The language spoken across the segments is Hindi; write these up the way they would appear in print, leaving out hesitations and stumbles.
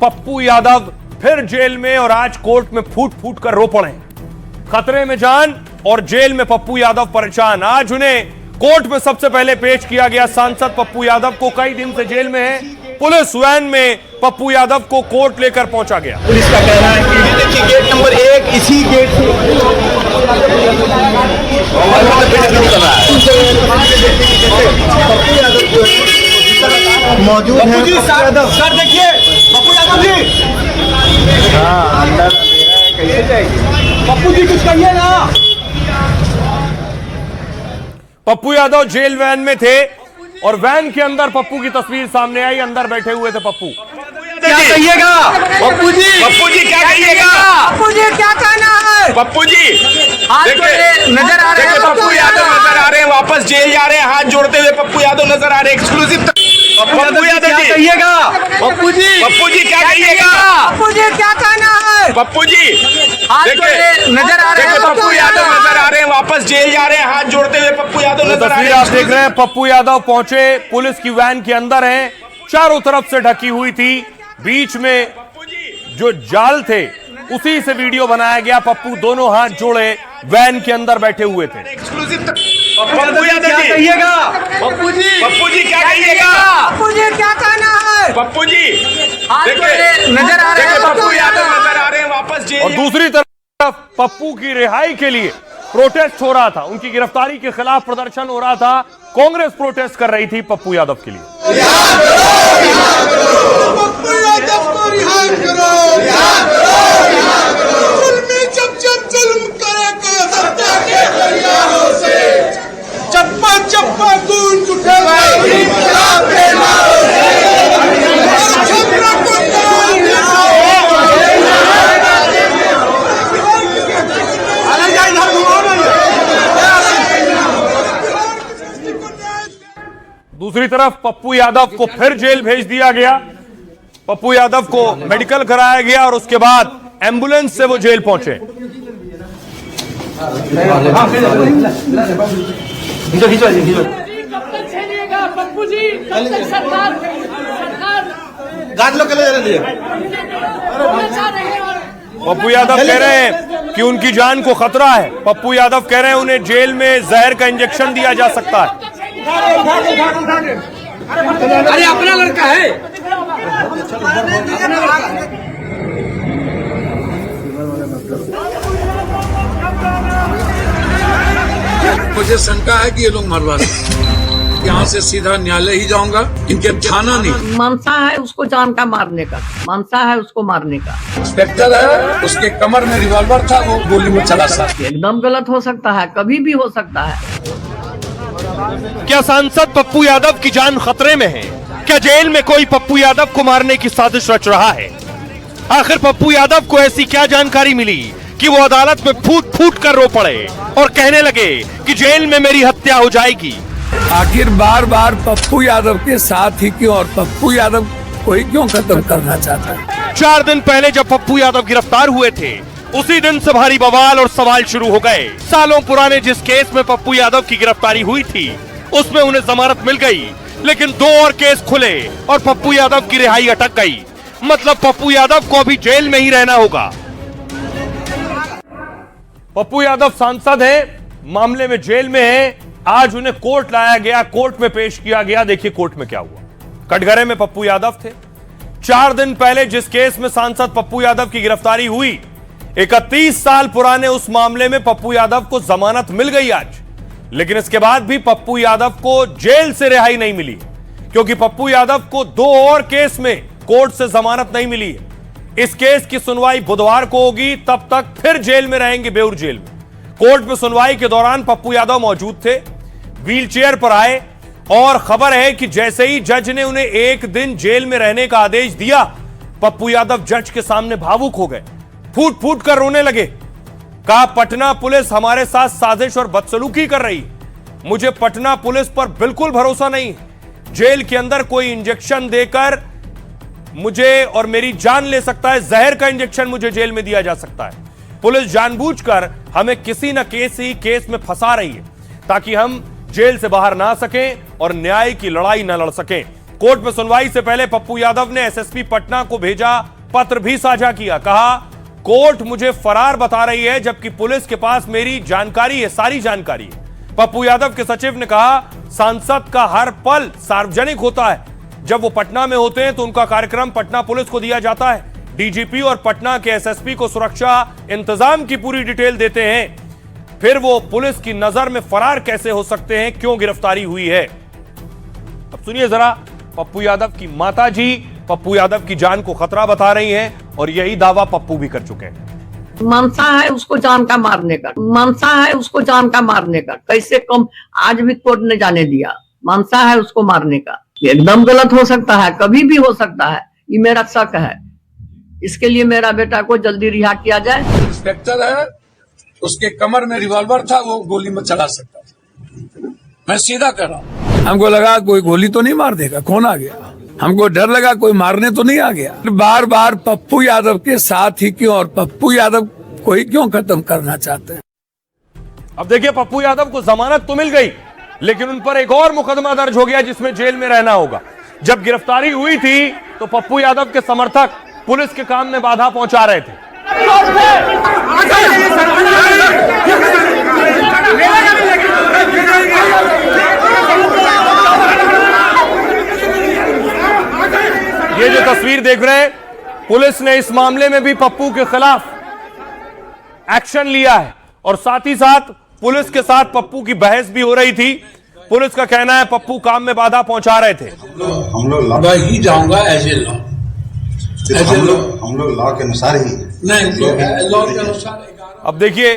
पप्पू यादव फिर जेल में और आज कोर्ट में फूट फूट कर रो पड़े। खतरे में जान और जेल में पप्पू यादव परेशान। आज उन्हें कोर्ट में सबसे पहले पेश किया गया। सांसद पप्पू यादव को कई दिन से जेल में है। पुलिस वैन में पप्पू यादव को कोर्ट लेकर पहुंचा गया। पुलिस का कहना है कि देखिए गेट नंबर 1 इसी गेट से मौजूद है सर। देखिए पप्पू यादव जी, अंदर कैसे जाएगी? पप्पू जी कुछ कहिए ना। पप्पू यादव जेल वैन में थे और वैन के अंदर पप्पू की तस्वीर सामने आई। अंदर बैठे हुए थे पप्पू। क्या कहिएगा पप्पू जी? पप्पू जी क्या कहिएगा? पप्पू जी क्या कहना है? पप्पू जी देखिए नजर आ रहे हैं, पप्पू यादव नजर आ रहे हैं, वापस जेल जा रहे हैं, हाथ जोड़ते हुए पप्पू यादव नजर आ रहे हैं। एक्सक्लूसिव पप्पू यादव क्या जी कहिएगा? पप्पू जी क्या कहिएगा? पप्पू जी क्या कहना है? पप्पू जी देखिए नजर आ रहे हैं, पप्पू यादव नजर आ रहे हैं, वापस जेल जा रहे हैं, हाथ जोड़ते हुए पप्पू यादव नजर आ तस्वीर रहे आप देख रहे हैं। पप्पू यादव पहुंचे, पुलिस की वैन के अंदर हैं, चारों तरफ से ढकी हुई थी। बीच में जो जाल थे उसी से वीडियो बनाया गया। पप्पू दोनों हाथ जोड़े वैन के अंदर बैठे हुए थे। एक्सक्लूसिव पप्पू यादव क्या जी कहिएगा? पप्पू जी क्या कहिएगा? पप्पू जी क्या कहना है? पप्पू जी नजर आ रहे हैं, पप्पू यादव नजर आ रहे हैं, वापस जेल। और दूसरी तरफ पप्पू की रिहाई के लिए प्रोटेस्ट हो रहा था। उनकी गिरफ्तारी के खिलाफ प्रदर्शन हो रहा था। कांग्रेस प्रोटेस्ट कर रही थी पप्पू यादव के लिए। पप्पू यादव को रिहा करो। जुल्मी जब जब जुल्म करेगा सत्ता के दरियाओं से चप्पा चप्पा गूंज उठेगा इंकलाब के नारों से। और छपरा को तोड़ देना। दूसरी तरफ पप्पू यादव को फिर जेल भेज दिया गया। पप्पू यादव को मेडिकल कराया गया और उसके बाद एम्बुलेंस से वो जेल पहुंचे। पप्पू जी कब तक सरकार पप्पू यादव कह रहे हैं कि उनकी जान को खतरा है। पप्पू यादव कह रहे हैं उन्हें जेल में जहर का इंजेक्शन दिया जा सकता है। अरे अपना लड़का है। मुझे शंका है कि ये लोग मरवा रहे हैं। यहाँ से सीधा न्यायालय ही जाऊंगा, इनके थाना नहीं। मनसा है उसको जान का मारने का, मनसा है उसको मारने का। इंस्पेक्टर है, उसके कमर में रिवॉल्वर था, वो गोली में चला सा। एकदम गलत हो सकता है, कभी भी हो सकता है। क्या सांसद पप्पू यादव की जान खतरे में है? क्या जेल में कोई पप्पू यादव को मारने की साजिश रच रहा है? आखिर पप्पू यादव को ऐसी क्या जानकारी मिली कि वो अदालत में फूट फूट कर रो पड़े और कहने लगे कि जेल में मेरी हत्या हो जाएगी? आखिर बार बार पप्पू यादव के साथ ही क्यों, और पप्पू यादव को ही क्यों खत्म करना चाहता है? 4 दिन पहले जब पप्पू यादव गिरफ्तार हुए थे, उसी दिन से भारी बवाल और सवाल शुरू हो गए। सालों पुराने जिस केस में पप्पू यादव की गिरफ्तारी हुई थी, उसमें उन्हें जमानत मिल गई, लेकिन 2 और केस खुले और पप्पू यादव की रिहाई अटक गई। मतलब पप्पू यादव को अभी जेल में ही रहना होगा। पप्पू यादव सांसद हैं, मामले में जेल में हैं। आज उन्हें कोर्ट लाया गया, कोर्ट में पेश किया गया। देखिए कोर्ट में क्या हुआ। कटघरे में पप्पू यादव थे। 4 दिन पहले जिस केस में सांसद पप्पू यादव की गिरफ्तारी हुई, 31 साल पुराने उस मामले में पप्पू यादव को जमानत मिल गई आज। लेकिन इसके बाद भी पप्पू यादव को जेल से रिहाई नहीं मिली, क्योंकि पप्पू यादव को 2 और केस में कोर्ट से जमानत नहीं मिली है। इस केस की सुनवाई बुधवार को होगी, तब तक फिर जेल में रहेंगे, बेउर जेल में। कोर्ट में सुनवाई के दौरान पप्पू यादव मौजूद थे, व्हील चेयर पर आए और खबर है कि जैसे ही जज ने उन्हें 1 दिन जेल में रहने का आदेश दिया, पप्पू यादव जज के सामने भावुक हो गए, फूट फूट कर रोने लगे। कहा पटना पुलिस हमारे साथ साजिश और बदसलूकी कर रही है। मुझे पटना पुलिस पर बिल्कुल भरोसा नहीं है। जेल के अंदर कोई इंजेक्शन देकर मुझे और मेरी जान ले सकता है। जहर का इंजेक्शन मुझे जेल में दिया जा सकता है। पुलिस जानबूझकर हमें किसी न किसी केस में फंसा रही है ताकि हम जेल से बाहर ना सकें और न्याय की लड़ाई न लड़ सकें। कोर्ट में सुनवाई से पहले पप्पू यादव ने एसएसपी पटना को भेजा पत्र भी साझा किया। कहा, कोर्ट मुझे फरार बता रही है जबकि पुलिस के पास मेरी जानकारी है, सारी जानकारी है। पप्पू यादव के सचिव ने कहा, सांसद का हर पल सार्वजनिक होता है। जब वो पटना में होते हैं तो उनका कार्यक्रम पटना पुलिस को दिया जाता है। डीजीपी और पटना के एसएसपी को सुरक्षा इंतजाम की पूरी डिटेल देते हैं। फिर वो पुलिस की नजर में फरार कैसे हो सकते हैं, क्यों गिरफ्तारी हुई है? अब सुनिए जरा, पप्पू यादव की माताजी पप्पू यादव की जान को खतरा बता रही हैं और यही दावा पप्पू भी कर चुके हैं। मनसा है उसको जान का मारने का, मनसा है उसको जान का मारने का। कैसे कम आज भी कोर्ट ने जाने दिया, मनसा है उसको मारने का। एकदम गलत हो सकता है, कभी भी हो सकता है, ये मेरा शक है। इसके लिए मेरा बेटा को जल्दी रिहा किया जाए। इंस्पेक्टर है, उसके कमर में रिवॉल्वर था, वो गोली में चला सकता था। मैं सीधा कह रहा हूँ, हमको लगा कोई गोली तो नहीं मार देगा, कौन आ गया। हमको डर लगा कोई मारने तो नहीं आ गया। बार बार पप्पू यादव के साथ ही क्यों, और पप्पू यादव को ही क्यों खत्म करना चाहते हैं। अब देखिए, पप्पू यादव को जमानत तो मिल गई, लेकिन उन पर एक और मुकदमा दर्ज हो गया जिसमें जेल में रहना होगा। जब गिरफ्तारी हुई थी तो पप्पू यादव के समर्थक पुलिस के काम में बाधा पहुंचा रहे थे। ये जो तस्वीर देख रहे हैं, पुलिस ने इस मामले में भी पप्पू के खिलाफ एक्शन लिया है और साथ ही साथ पुलिस के साथ पप्पू की बहस भी हो रही थी। पुलिस का कहना है पप्पू काम में बाधा पहुंचा रहे थे। हम लोग ही जाऊंगा एज ए लॉ, हम लोग लॉ के अनुसार ही नहीं, लॉ के अनुसार। अब देखिए,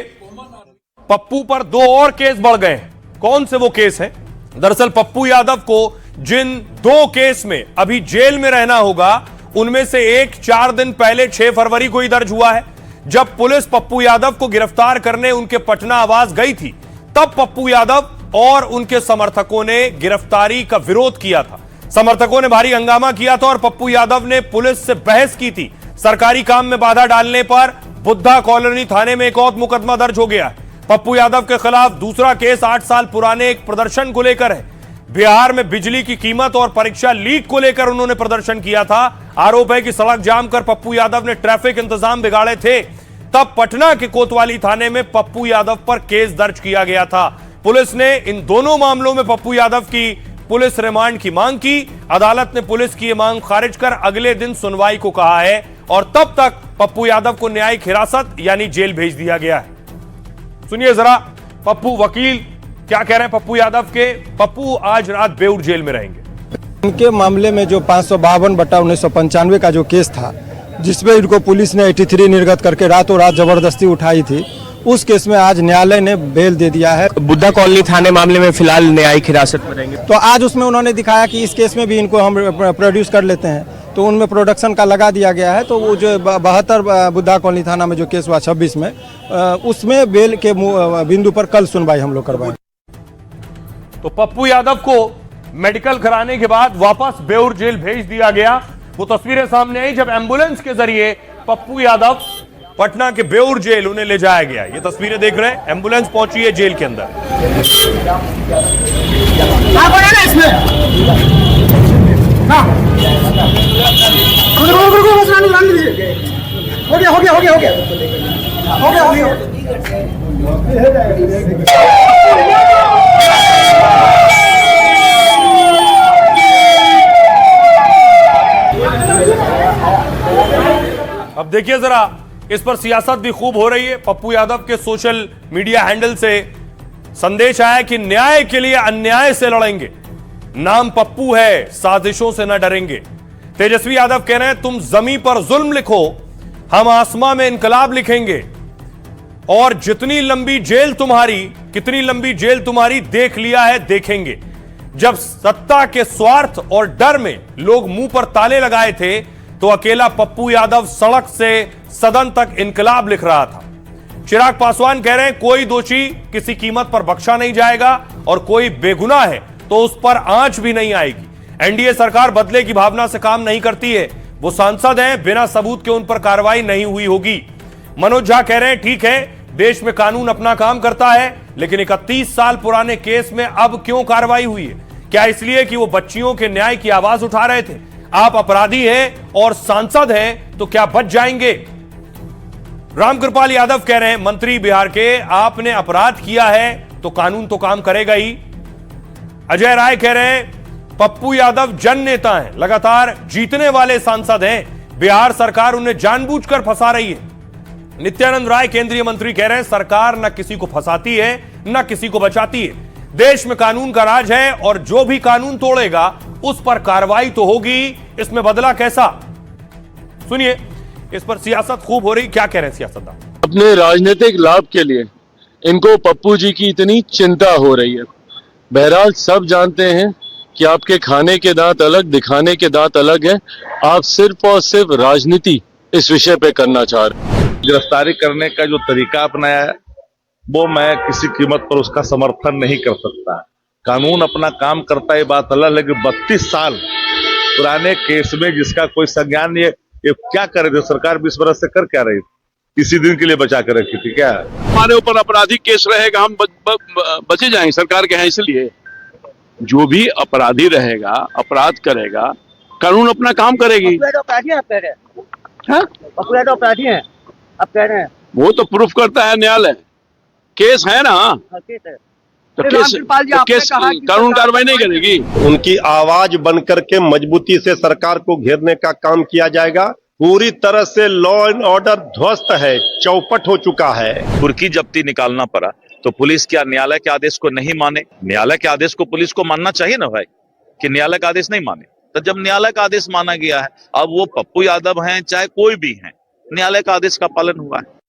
पप्पू पर दो और केस बढ़ गए हैं। कौन से वो केस हैं? दरअसल पप्पू यादव को जिन दो केस में अभी जेल में रहना होगा, उनमें से एक 4 दिन पहले 6 फरवरी को ही दर्ज हुआ है। जब पुलिस पप्पू यादव को गिरफ्तार करने उनके पटना आवास गई थी, तब पप्पू यादव और उनके समर्थकों ने गिरफ्तारी का विरोध किया था। समर्थकों ने भारी हंगामा किया था और पप्पू यादव ने पुलिस से बहस की थी। सरकारी काम में बाधा डालने पर बुद्धा कॉलोनी थाने में एक और मुकदमा दर्ज हो गया है। पप्पू यादव के खिलाफ दूसरा केस 8 साल पुराने एक प्रदर्शन को लेकर है। बिहार में बिजली की कीमत और परीक्षा लीक को लेकर उन्होंने प्रदर्शन किया था। आरोप है कि सड़क जाम कर पप्पू यादव ने ट्रैफिक इंतजाम बिगाड़े थे। तब पटना के कोतवाली थाने में पप्पू यादव पर केस दर्ज किया गया था। पुलिस ने इन दोनों मामलों में पप्पू यादव की पुलिस रिमांड की मांग की। अदालत ने पुलिस की यह मांग खारिज कर अगले दिन सुनवाई को कहा है और तब तक पप्पू यादव को न्यायिक हिरासत यानी जेल भेज दिया गया है। सुनिए जरा, पप्पू वकील क्या कह रहे हैं पप्पू यादव के। पप्पू आज रात बेऊर जेल में रहेंगे। उनके मामले में जो 552/1995 का जो केस था, जिसमें इनको पुलिस ने 83 निर्गत करके रातों रात जबरदस्ती उठाई थी, उस केस में आज न्यायालय ने बेल दे दिया है। बुद्धा कॉलोनी थाने मामले में फिलहाल न्यायिक हिरासत में रहेंगे। तो आज उसमें उन्होंने दिखाया कि इस केस में भी इनको हम प्रोड्यूस कर लेते हैं, तो उनमें प्रोडक्शन का लगा दिया गया है। तो वो जो 72 बुद्धा कॉलोनी थाना में जो केस हुआ 26 में, उसमें बेल के बिंदु पर कल सुनवाई हम लोग करवाएंगे। तो पप्पू यादव को मेडिकल कराने के बाद वापस बेऊर जेल भेज दिया गया। वो तस्वीरें सामने आई जब एम्बुलेंस के जरिए पप्पू यादव पटना के बेऊर जेल उन्हें ले जाया गया। ये तस्वीरें देख रहे हैं, एम्बुलेंस पहुंची है जेल के अंदर। अब देखिए जरा, इस पर सियासत भी खूब हो रही है। पप्पू यादव के सोशल मीडिया हैंडल से संदेश आया कि न्याय के लिए अन्याय से लड़ेंगे, नाम पप्पू है, साजिशों से न डरेंगे। तेजस्वी यादव कह रहे हैं, तुम जमीन पर जुल्म लिखो, हम आसमां में इनकलाब लिखेंगे और जितनी लंबी जेल तुम्हारी, कितनी लंबी जेल तुम्हारी देख लिया है, देखेंगे। जब सत्ता के स्वार्थ और डर में लोग मुंह पर ताले लगाए थे, तो अकेला पप्पू यादव सड़क से सदन तक इनकलाब लिख रहा था। चिराग पासवान कह रहे हैं, कोई दोषी किसी कीमत पर बख्शा नहीं जाएगा और कोई बेगुनाह है तो उस पर आंच भी नहीं आएगी। एनडीए सरकार बदले की भावना से काम नहीं करती है, वो सांसद हैं, बिना सबूत के उन पर कार्रवाई नहीं हुई होगी। मनोज झा कह रहे हैं, ठीक है, देश में कानून अपना काम करता है, लेकिन 31 साल पुराने केस में अब क्यों कार्रवाई हुई है? क्या इसलिए कि वो बच्चियों के न्याय की आवाज उठा रहे थे? आप अपराधी हैं और सांसद हैं तो क्या बच जाएंगे? रामकृपाल यादव कह रहे हैं, मंत्री बिहार के, आपने अपराध किया है तो कानून तो काम करेगा ही। अजय राय कह रहे हैं, पप्पू यादव जन नेता हैं, लगातार जीतने वाले सांसद हैं, बिहार सरकार उन्हें जानबूझकर फंसा रही है। नित्यानंद राय केंद्रीय मंत्री कह रहे हैं, सरकार न किसी को फंसाती है न किसी को बचाती है, देश में कानून का राज है और जो भी कानून तोड़ेगा उस पर कार्रवाई तो होगी, इसमें बदला कैसा? सुनिए, इस पर सियासत खूब हो रही, क्या कह रहे हैं सियासतदान? अपने राजनीतिक लाभ के लिए इनको पप्पू जी की इतनी चिंता हो रही है। बहरहाल सब जानते हैं कि आपके खाने के दांत अलग, दिखाने के दांत अलग है। आप सिर्फ और सिर्फ राजनीति इस विषय पे करना चाह रहे हैं। गिरफ्तारी करने का जो तरीका अपनाया है वो मैं किसी कीमत पर उसका समर्थन नहीं कर सकता। कानून अपना काम करता है, बात अलग, लेकिन 32 साल पुराने केस में जिसका कोई संज्ञान नहीं है, ये क्या करे थे? सरकार 20 बरस से कर क्या रही थी? इसी दिन के लिए बचा कर रखी थी क्या? हमारे ऊपर आपराधिक केस रहेगा, हम बचे जाएंगे, सरकार के हैं इसलिए। जो भी अपराधी रहेगा, अपराध करेगा, कानून अपना काम करेगी। अपराधी आप कह रहे हैं? अपराधी हैं आप कह रहे हैं? वो तो प्रूफ करता है न्यायालय, केस है ना, तो केस कानून कार्रवाई नहीं करेगी। उनकी आवाज बनकर के मजबूती से सरकार को घेरने का काम किया जाएगा। पूरी तरह से लॉ एंड ऑर्डर ध्वस्त है, चौपट हो चुका है। कुर्की जब्ती निकालना पड़ा तो पुलिस क्या न्यायालय के आदेश को नहीं माने? न्यायालय के आदेश को पुलिस को मानना चाहिए ना भाई, कि न्यायालय का आदेश नहीं माने। तो जब न्यायालय का आदेश माना गया है, अब वो पप्पू यादव हैं चाहे कोई भी हैं, न्यायालय का आदेश का पालन हुआ है।